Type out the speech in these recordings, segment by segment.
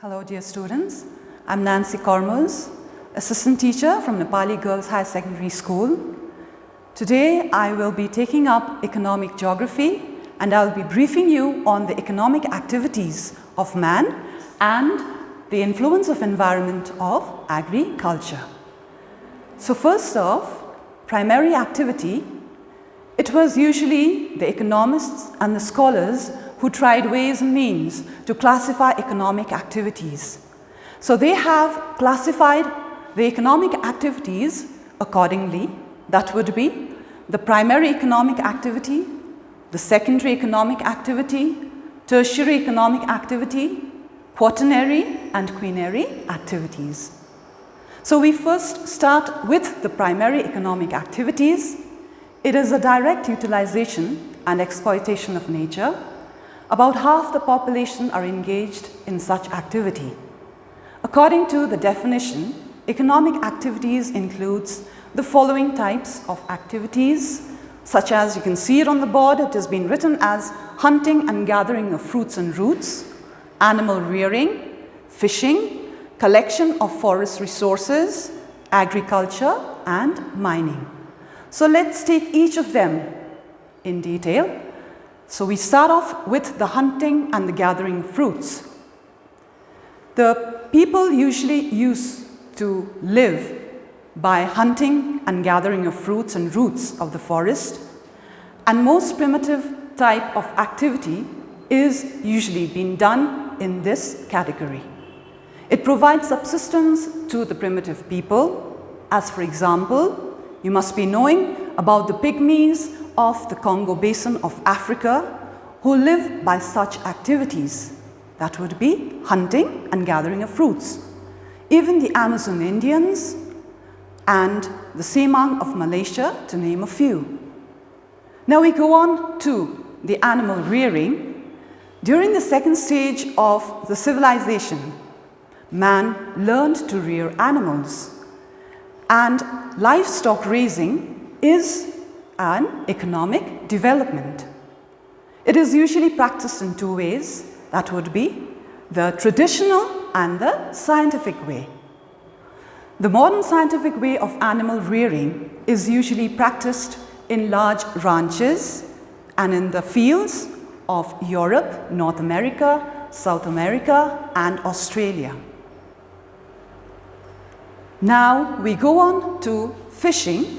Hello dear students, I'm Nancy Cormuz, Assistant Teacher from Nepali Girls High Secondary School. Today I will be taking up economic geography and I'll be briefing you on the economic activities of man and the influence of environment of agriculture. So first off, primary activity. It was usually the economists and the scholars who tried ways and means to classify economic activities. So they have classified the economic activities accordingly. That would be the primary economic activity, the secondary economic activity, tertiary economic activity, quaternary and quinary activities. So we first start with the primary economic activities. It is a direct utilization and exploitation of nature. About half the population are engaged in such activity. According to the definition, economic activities includes the following types of activities, such as you can see it on the board. It has been written as hunting and gathering of fruits and roots, animal rearing, fishing, collection of forest resources, agriculture, and mining. So let's take each of them in detail. So we start off with the hunting and the gathering of fruits. The people usually used to live by hunting and gathering of fruits and roots of the forest, and most primitive type of activity is usually being done in this category. It provides subsistence to the primitive people, as for example, you must be knowing about the pygmies of the Congo Basin of Africa who live by such activities. That would be hunting and gathering of fruits. Even the Amazon Indians and the Semang of Malaysia, to name a few. Now we go on to the animal rearing. During the second stage of the civilization, man learned to rear animals, and livestock raising is an economic development. It is usually practiced in two ways. That would be the traditional and the scientific way. The modern scientific way of animal rearing is usually practiced in large ranches and in the fields of Europe, North America, South America, and Australia. Now we go on to fishing.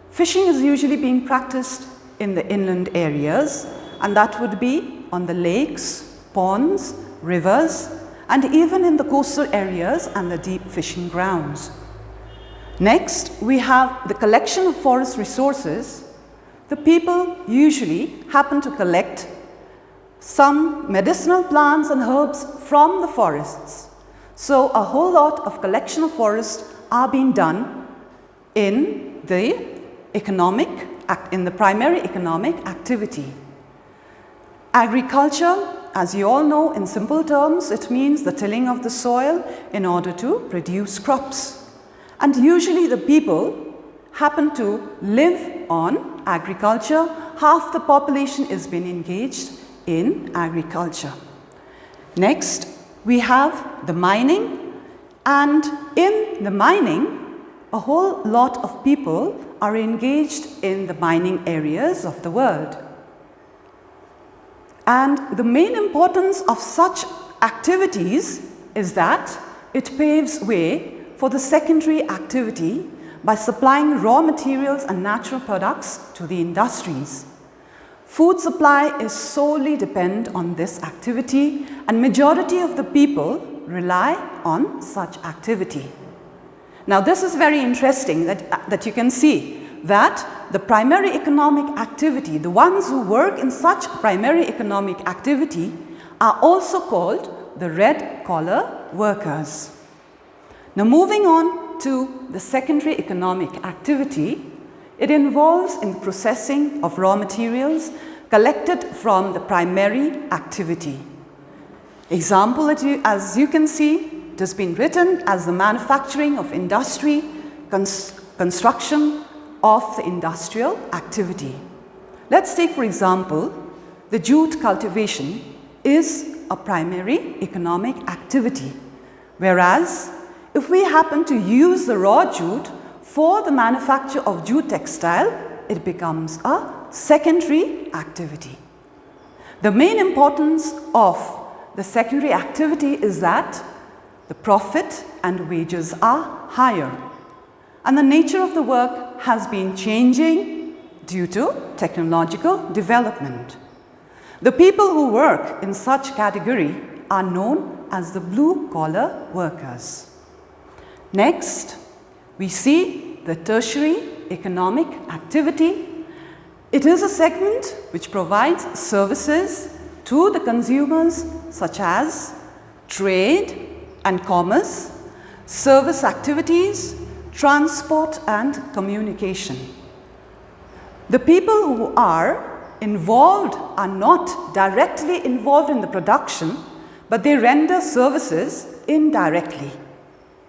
Fishing is usually being practiced in the inland areas, and that would be on the lakes, ponds, rivers, and even in the coastal areas and the deep fishing grounds. Next, we have the collection of forest resources. The people usually happen to collect some medicinal plants and herbs from the forests. So a whole lot of collection of forests are being done in the primary economic activity. Agriculture, as you all know, in simple terms, it means the tilling of the soil in order to produce crops. And usually the people happen to live on agriculture. Half the population is being engaged in agriculture. Next, we have the mining, and in the mining, a whole lot of people are engaged in the mining areas of the world. And the main importance of such activities is that it paves way for the secondary activity by supplying raw materials and natural products to the industries. Food supply is solely dependent on this activity, and majority of the people rely on such activity. Now this is very interesting that you can see that the primary economic activity, the ones who work in such primary economic activity, are also called the red collar workers. Now moving on to the secondary economic activity, it involves in the processing of raw materials collected from the primary activity. Example, as you can see, it has been written as the manufacturing of industry, construction of the industrial activity. Let's take, for example, the jute cultivation is a primary economic activity, whereas if we happen to use the raw jute for the manufacture of jute textile, it becomes a secondary activity. The main importance of the secondary activity is that the profit and wages are higher, and the nature of the work has been changing due to technological development. The people who work in such category are known as the blue-collar workers. Next, we see the tertiary economic activity. It is a segment which provides services to the consumers such as trade and commerce, service activities, transport and communication. The people who are involved are not directly involved in the production, but they render services indirectly.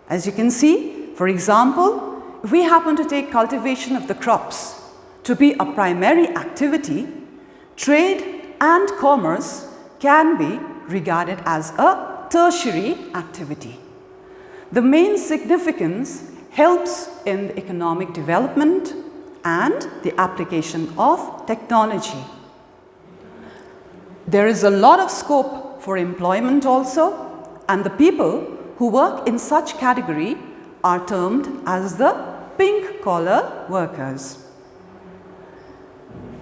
As you can see, for example, if we happen to take cultivation of the crops to be a primary activity, trade and commerce can be regarded as a tertiary activity. The main significance helps in the economic development and the application of technology. There is a lot of scope for employment also, and the people who work in such category are termed as the pink-collar workers.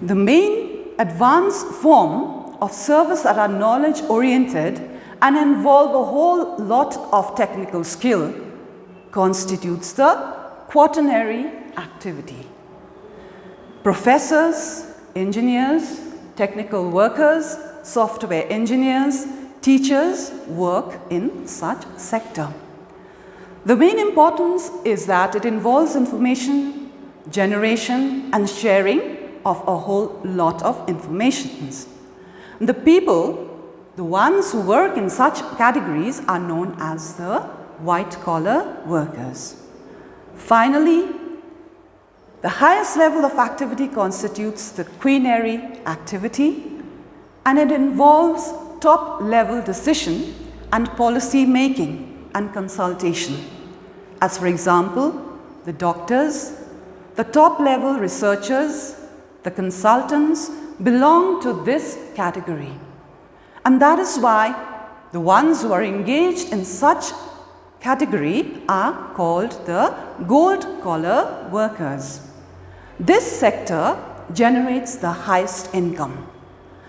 The main advanced form of service that are knowledge-oriented and involve a whole lot of technical skill constitutes the quaternary activity. Professors, engineers, technical workers, software engineers, teachers work in such sector. The main importance is that it involves information generation and sharing of a whole lot of information. The people, the ones who work in such categories, are known as the white-collar workers. Finally, the highest level of activity constitutes the quaternary activity, and it involves top-level decision and policy making and consultation. As for example, the doctors, the top-level researchers, the consultants belong to this category. And that is why the ones who are engaged in such category are called the gold-collar workers. This sector generates the highest income.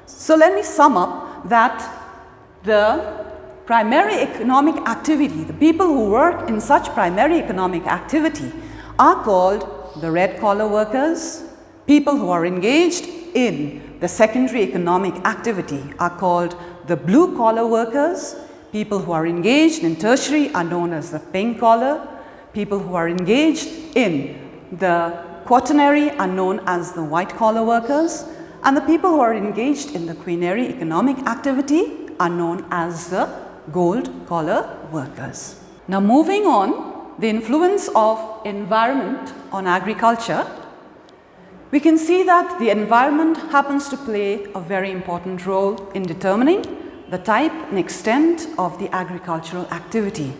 So let me sum up that the primary economic activity, the people who work in such primary economic activity are called the red-collar workers. People who are engaged in the secondary economic activity are called the blue-collar workers. People who are engaged in tertiary are known as the pink-collar. People who are engaged in the quaternary are known as the white-collar workers. And the people who are engaged in the quaternary economic activity are known as the gold-collar workers. Now moving on, the influence of environment on agriculture, we can see that the environment happens to play a very important role in determining the type and extent of the agricultural activity.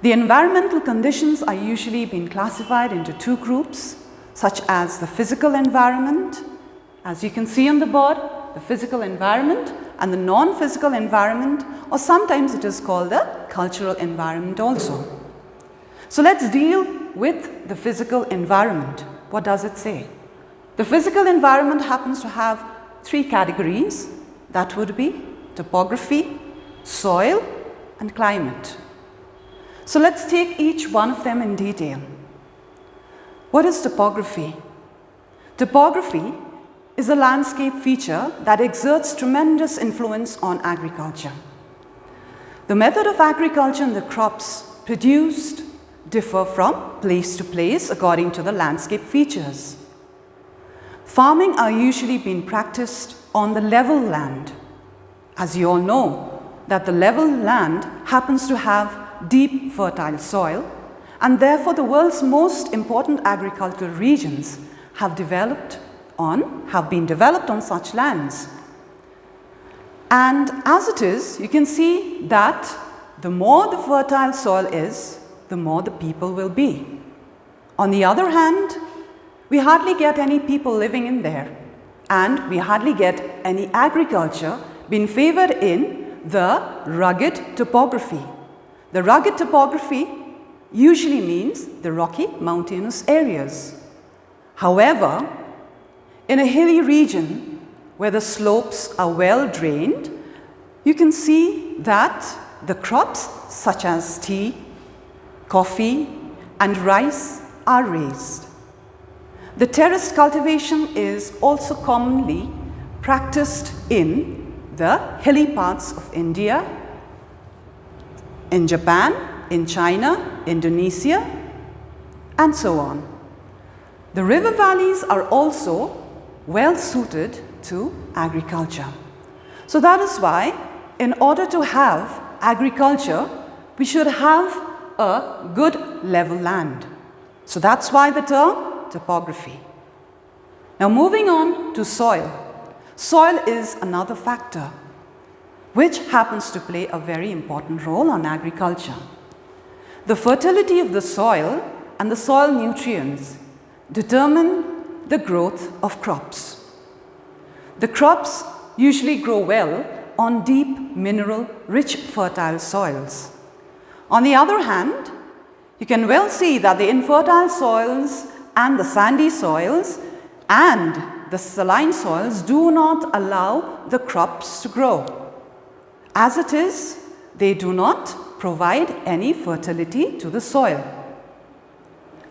The environmental conditions are usually being classified into two groups, such as the physical environment, as you can see on the board, the physical environment, and the non-physical environment, or sometimes it is called the cultural environment also. So let's deal with the physical environment. What does it say? The physical environment happens to have three categories. That would be topography, soil, and climate. So let's take each one of them in detail. What is topography? Topography is a landscape feature that exerts tremendous influence on agriculture. The method of agriculture and the crops produced differ from place to place according to the landscape features. Farming are usually being practiced on the level land. As you all know, that the level land happens to have deep fertile soil, and therefore the world's most important agricultural regions have been developed on such lands. And as it is, you can see that the more the fertile soil is, the more the people will be. On the other hand, we hardly get any people living in there, and we hardly get any agriculture being favored in the rugged topography. The rugged topography usually means the rocky, mountainous areas. However, in a hilly region where the slopes are well drained, you can see that the crops such as tea, coffee, and rice are raised. The terraced cultivation is also commonly practiced in the hilly parts of India, in Japan, in China, Indonesia, and so on. The river valleys are also well suited to agriculture. So that is why, in order to have agriculture, we should have a good level land. So that's why the term topography. Now moving on to soil. Soil is another factor which happens to play a very important role on agriculture. The fertility of the soil and the soil nutrients determine the growth of crops. The crops usually grow well on deep, mineral-rich, fertile soils. On the other hand, you can well see that the infertile soils and the sandy soils and the saline soils do not allow the crops to grow. As it is, they do not provide any fertility to the soil.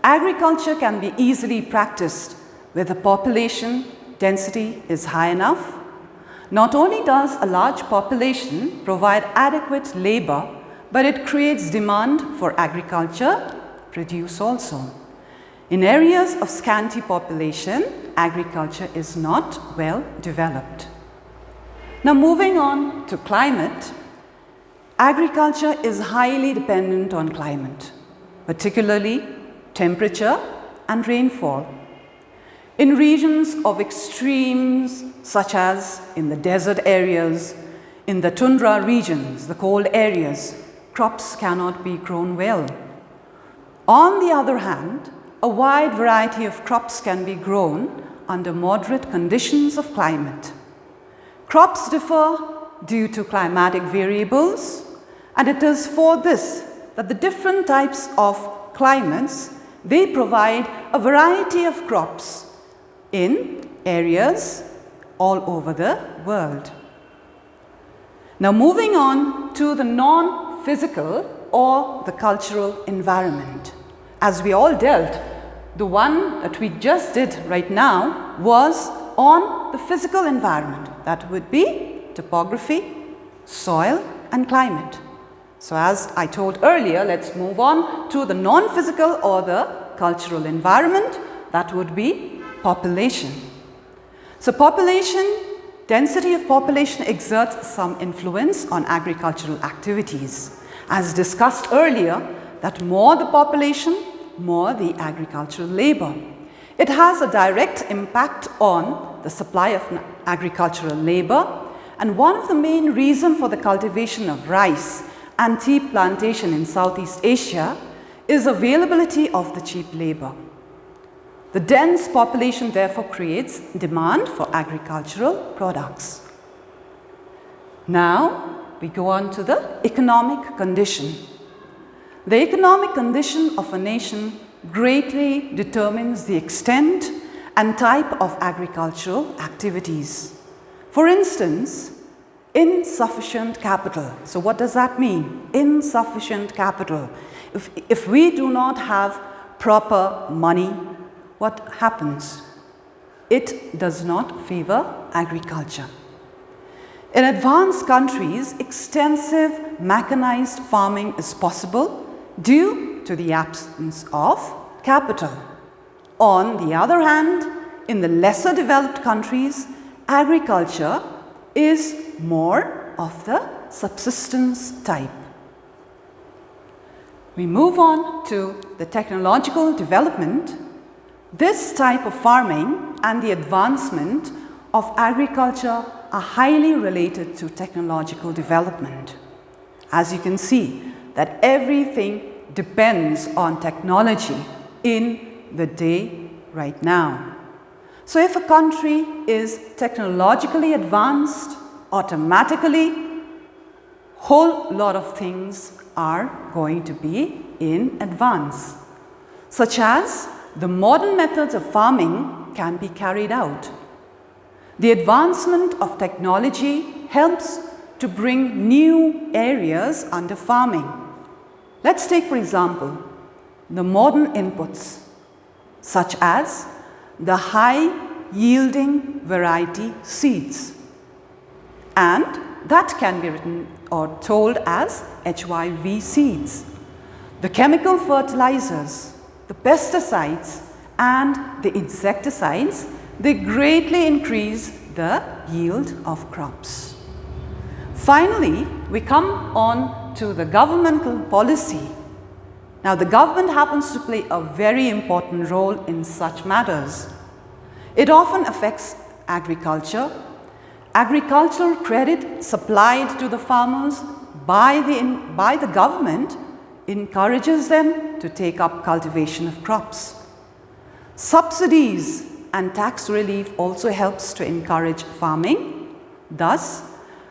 Agriculture can be easily practiced where the population density is high enough. Not only does a large population provide adequate labor, but it creates demand for agriculture produce also. In areas of scanty population, agriculture is not well developed. Now moving on to climate, agriculture is highly dependent on climate, particularly temperature and rainfall. In regions of extremes, such as in the desert areas, in the tundra regions, the cold areas, crops cannot be grown well. On the other hand, a wide variety of crops can be grown under moderate conditions of climate. Crops differ due to climatic variables, and it is for this that the different types of climates, they provide a variety of crops in areas all over the world. Now moving on to the non-physical or the cultural environment. As we all dealt, the one that we just did right now was on the physical environment. That would be topography, soil, and climate. So as I told earlier, let's move on to the non-physical or the cultural environment. That would be population. So density of population exerts some influence on agricultural activities. As discussed earlier, that more the population, more the agricultural labor. It has a direct impact on the supply of agricultural labor, and one of the main reasons for the cultivation of rice and tea plantation in Southeast Asia is availability of the cheap labor. The dense population therefore creates demand for agricultural products. Now we go on to the economic condition. The economic condition of a nation greatly determines the extent and type of agricultural activities. For instance, insufficient capital. So what does that mean? Insufficient capital. If we do not have proper money, what happens? It does not favor agriculture. In advanced countries, extensive mechanized farming is possible due to the absence of capital. On the other hand, in the lesser developed countries, agriculture is more of the subsistence type. We move on to the technological development. This type of farming and the advancement of agriculture are highly related to technological development. As you can see, that everything depends on technology in the day right now. So if a country is technologically advanced, automatically, whole lot of things are going to be in advance, such as the modern methods of farming can be carried out. The advancement of technology helps to bring new areas under farming. Let's take, for example, the modern inputs, such as the high-yielding variety seeds, and that can be written or told as HYV seeds. The chemical fertilizers, the pesticides, and the insecticides, they greatly increase the yield of crops. Finally, we come on to the governmental policy. Now, the government happens to play a very important role in such matters. It often affects agriculture. Agricultural credit supplied to the farmers by the government encourages them to take up cultivation of crops. Subsidies and tax relief also helps to encourage farming. Thus,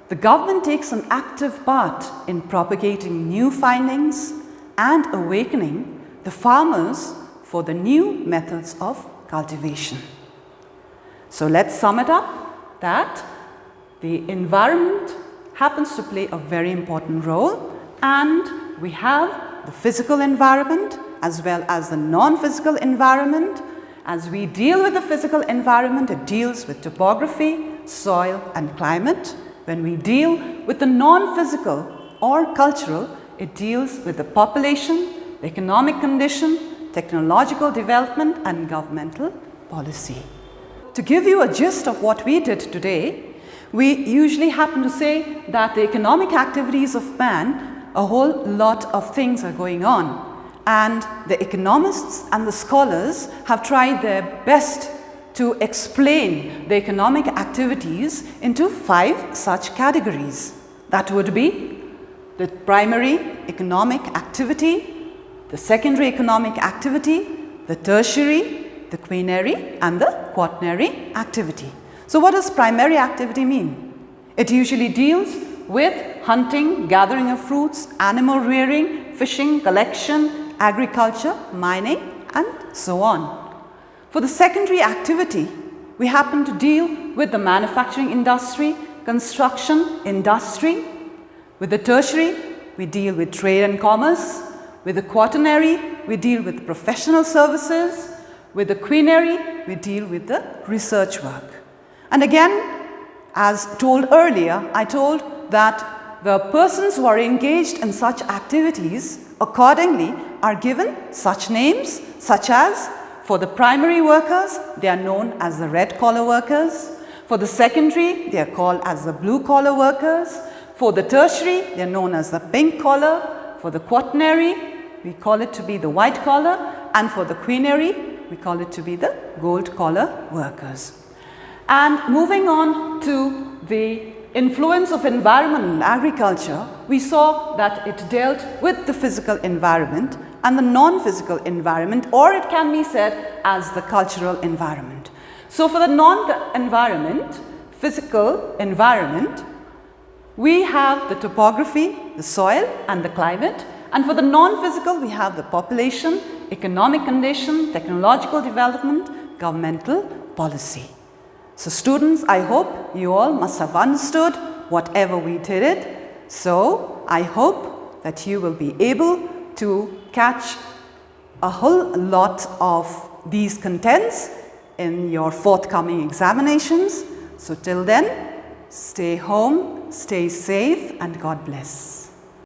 the government takes an active part in propagating new findings and awakening the farmers for the new methods of cultivation. So let's sum it up that the environment happens to play a very important role, and we have the physical environment as well as the non-physical environment. As we deal with the physical environment, it deals with topography, soil and climate. When we deal with the non-physical or cultural, it deals with the population, the economic condition, technological development and governmental policy. To give you a gist of what we did today, we usually happen to say that the economic activities of man, a whole lot of things are going on. And the economists and the scholars have tried their best to explain the economic activities into 5 such categories. That would be the primary economic activity, the secondary economic activity, the tertiary, the quaternary and the quaternary activity. So what does primary activity mean? It usually deals with hunting, gathering of fruits, animal rearing, fishing, collection, agriculture, mining and so on. For the secondary activity, we happen to deal with the manufacturing industry, construction industry. With the tertiary, we deal with trade and commerce. With the quaternary, we deal with professional services. With the quaternary, we deal with the research work. And again, as told earlier, I told that the persons who are engaged in such activities accordingly are given such names, such as for the primary workers, they are known as the red collar workers. For the secondary, they are called as the blue collar workers. For the tertiary, they are known as the pink collar. For the quaternary, we call it to be the white collar. And for the quaternary, we call it to be the gold collar workers. And moving on to the influence of environment in agriculture, we saw that it dealt with the physical environment and the non-physical environment, or it can be said as the cultural environment. So for the non-environment, physical environment, we have the topography, the soil and the climate, and for the non-physical, we have the population, economic condition, technological development, governmental policy. So students, I hope you all must have understood whatever we did it. So I hope that you will be able to catch a whole lot of these contents in your forthcoming examinations. So till then, stay home, stay safe, and God bless.